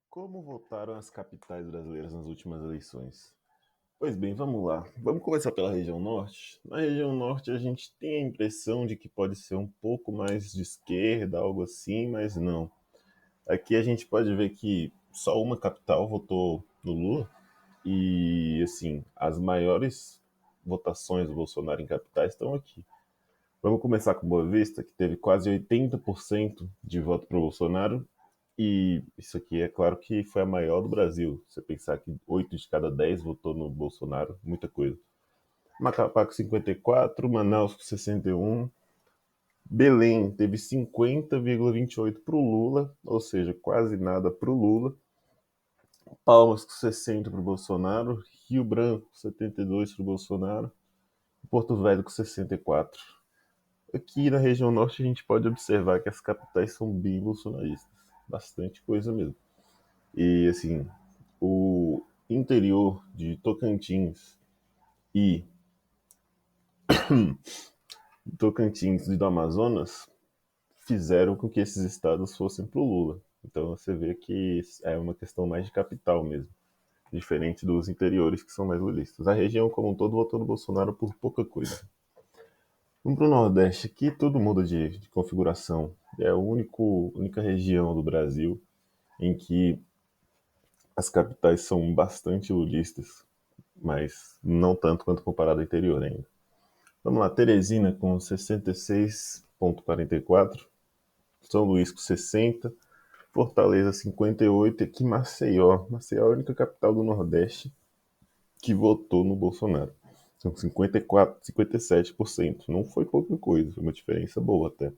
Como votaram as capitais brasileiras nas últimas eleições? Pois bem, vamos lá. Vamos começar pela região norte. Na região norte, a gente tem a impressão de que pode ser um pouco mais de esquerda, algo assim, mas não. Aqui a gente pode ver que só uma capital votou no Lula e, assim, as maiores votações do Bolsonaro em capitais estão aqui. Vamos começar com Boa Vista, que teve quase 80% de voto para o Bolsonaro. E isso aqui é claro que foi a maior do Brasil. Você pensar que 8 de cada 10 votou no Bolsonaro, muita coisa. Macapá com 54, Manaus com 61, Belém teve 50,28 para o Lula, ou seja, quase nada para o Lula. Palmas com 60 para o Bolsonaro, Rio Branco com 72 para o Bolsonaro, Porto Velho com 64. Aqui na região norte a gente pode observar que as capitais são bem bolsonaristas, bastante coisa mesmo. E assim, o interior de Tocantins e Tocantins e do Amazonas fizeram com que esses estados fossem para o Lula. Então você vê que é uma questão mais de capital mesmo, diferente dos interiores que são mais lulistas. A região como um todo votou no Bolsonaro por pouca coisa. Vamos para o Nordeste, aqui tudo muda de configuração. É a única região do Brasil em que as capitais são bastante lulistas, mas não tanto quanto comparado ao interior ainda. Vamos lá, Teresina com 66,44, São Luís com 60, Fortaleza 58 e aqui Maceió. Maceió é a única capital do Nordeste que votou no Bolsonaro. São 54, 57%. Não foi pouca coisa, foi uma diferença boa até,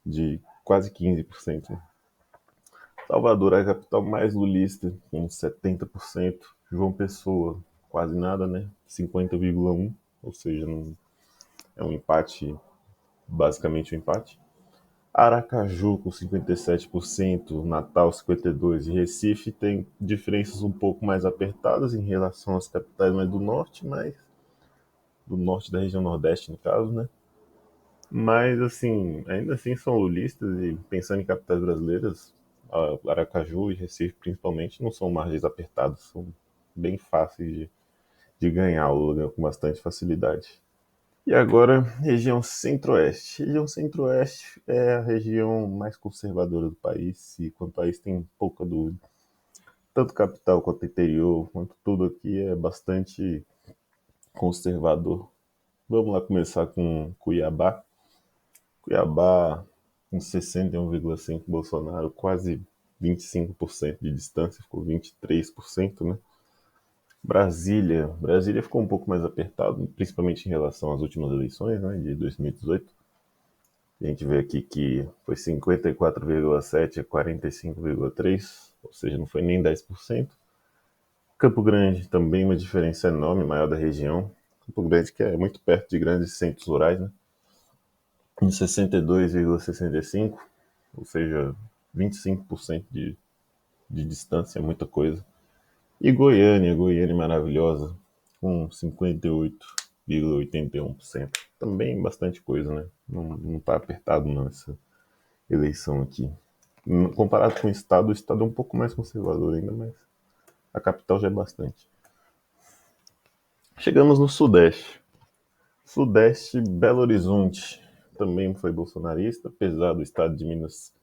de quase 15%. Salvador é a capital mais lulista, com 70%. João Pessoa, quase nada, né? 50,1%, ou seja, não, é um empate, basicamente um empate. Aracaju com 57%, Natal 52% e Recife tem diferenças um pouco mais apertadas em relação às capitais mais do norte, mas do norte da região nordeste no caso, né? Mas assim, ainda assim são lulistas e pensando em capitais brasileiras, Aracaju e Recife principalmente não são margens apertadas, são bem fáceis de ganhar, o Lula ganhou com bastante facilidade. E agora, região centro-oeste. Região centro-oeste é a região mais conservadora do país, e quanto a isso tem pouca dúvida. Tanto capital quanto interior, quanto tudo aqui é bastante conservador. Vamos lá começar com Cuiabá. Cuiabá com 61,5% Bolsonaro, quase 25% de distância, ficou 23%, né? Brasília ficou um pouco mais apertado, principalmente em relação às últimas eleições, né, de 2018. A gente vê aqui que foi 54,7 a 45,3, ou seja, não foi nem 10%. Campo Grande também uma diferença enorme, maior da região. Campo Grande que é muito perto de grandes centros rurais, né? Em 62,65, ou seja, 25% de distância, é muita coisa. E Goiânia maravilhosa, com 58,81%. Também bastante coisa, né? Não tá apertado não essa eleição aqui. Comparado com o estado é um pouco mais conservador ainda, mas a capital já é bastante. Chegamos no Sudeste. Sudeste, Belo Horizonte também foi bolsonarista, apesar do estado de Minas,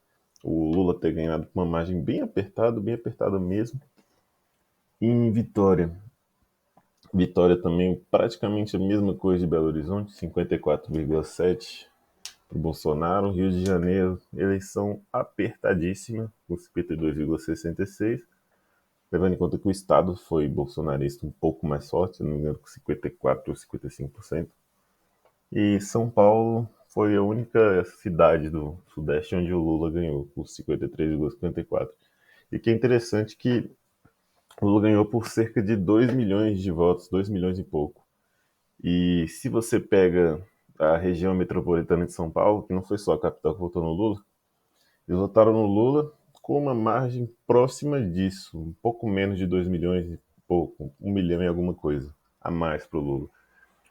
o Lula ter ganhado com uma margem bem apertada mesmo. Em Vitória também praticamente a mesma coisa de Belo Horizonte, 54,7 para o Bolsonaro. Rio de Janeiro, eleição apertadíssima, com 52,66, levando em conta que o estado foi bolsonarista um pouco mais forte, se não me engano, com 54 ou 55%. E São Paulo foi a única cidade do Sudeste onde o Lula ganhou, com 53,54. E que é interessante que o Lula ganhou por cerca de 2 milhões de votos, 2 milhões e pouco. E se você pega a região metropolitana de São Paulo, que não foi só a capital que votou no Lula, eles votaram no Lula com uma margem próxima disso, um pouco menos de 2 milhões e pouco, 1 milhão e alguma coisa a mais para o Lula.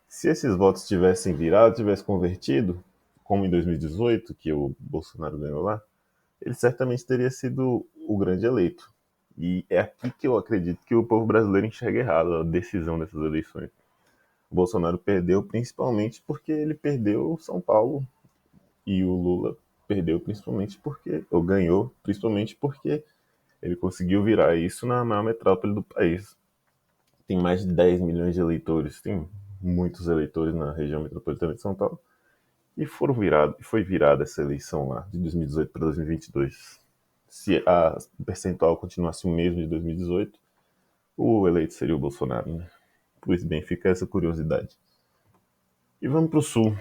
Se esses votos tivessem virado, tivessem convertido, como em 2018, que o Bolsonaro ganhou lá, ele certamente teria sido o grande eleito. E é aqui que eu acredito que o povo brasileiro enxerga errado a decisão dessas eleições. O Bolsonaro perdeu principalmente porque ele perdeu São Paulo e o Lula perdeu principalmente porque, ou ganhou principalmente porque ele conseguiu virar isso na maior metrópole do país. Tem mais de 10 milhões de eleitores, tem muitos eleitores na região metropolitana de São Paulo. E foi virada essa eleição lá, de 2018 para 2022. Se o percentual continuasse o mesmo de 2018, o eleito seria o Bolsonaro, né? Pois bem, fica essa curiosidade. E vamos para o Sul.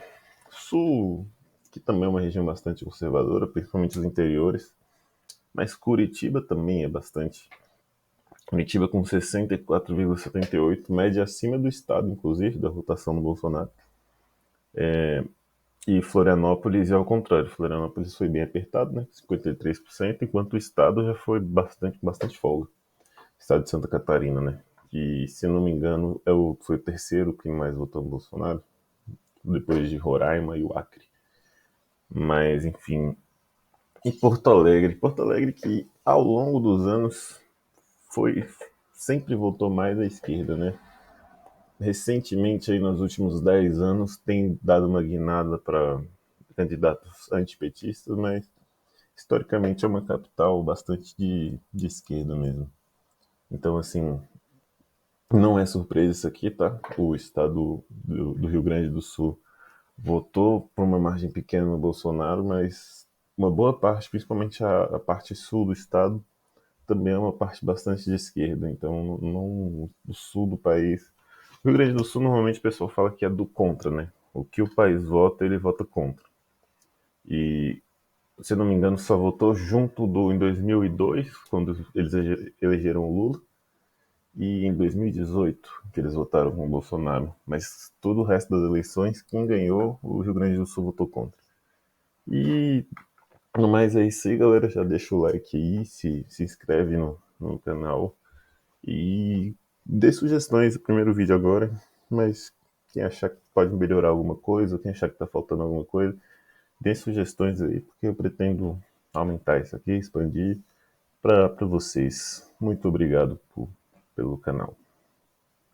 Sul, que também é uma região bastante conservadora, principalmente os interiores, mas Curitiba também é bastante. Curitiba com 64,78, média acima do estado, inclusive, da votação do Bolsonaro. E Florianópolis é ao contrário. Florianópolis foi bem apertado, né? 53%, enquanto o estado já foi bastante folga. Estado de Santa Catarina, né? Que, se não me engano, foi o terceiro que mais votou no Bolsonaro, depois de Roraima e o Acre. Mas, enfim. E Porto Alegre. Porto Alegre que, ao longo dos anos, foi sempre votou mais à esquerda, né? Recentemente, aí nos últimos 10 anos, tem dado uma guinada para candidatos antipetistas, mas historicamente é uma capital bastante de esquerda mesmo. Então, assim, não é surpresa isso aqui, tá? O estado do Rio Grande do Sul votou por uma margem pequena no Bolsonaro, mas uma boa parte, principalmente a parte sul do estado, também é uma parte bastante de esquerda. Então, não, o sul do país. O Rio Grande do Sul, normalmente o pessoal fala que é do contra, né? O que o país vota, ele vota contra. E, se eu não me engano, só votou junto em 2002, quando eles elegeram o Lula, e em 2018, que eles votaram com o Bolsonaro. Mas todo o resto das eleições, quem ganhou, o Rio Grande do Sul votou contra. E no mais é isso aí, galera. Já deixa o like aí, se inscreve no canal e dê sugestões do primeiro vídeo agora. Mas quem achar que pode melhorar alguma coisa, ou quem achar que tá faltando alguma coisa, dê sugestões aí, porque eu pretendo aumentar isso aqui, expandir para vocês. Muito obrigado pelo canal.